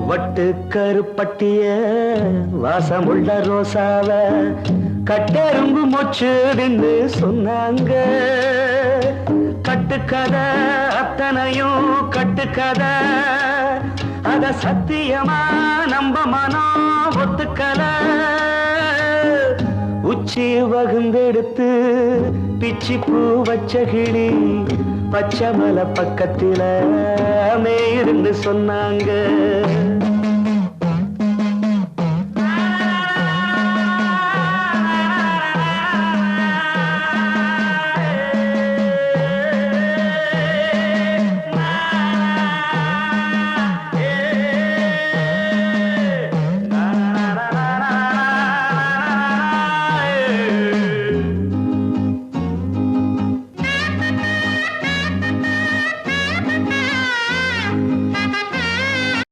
வட்டு கருப்பட்டிய வாசமுள்ள ரோசாவ கட்டெரும்பு மொச்சுடுன்னு சொன்னாங்க. கட்டுக்கதை அத்தனையும் கட்டுக்கதை, அத சத்தியமா நம்ப மனம் ஒத்துக்கல. உச்சி வகுந்தெடுத்து பிச்சி பூ வச்ச கிளி பச்சை மலை பக்கத்தில மேயிருந்து சொன்னாங்க.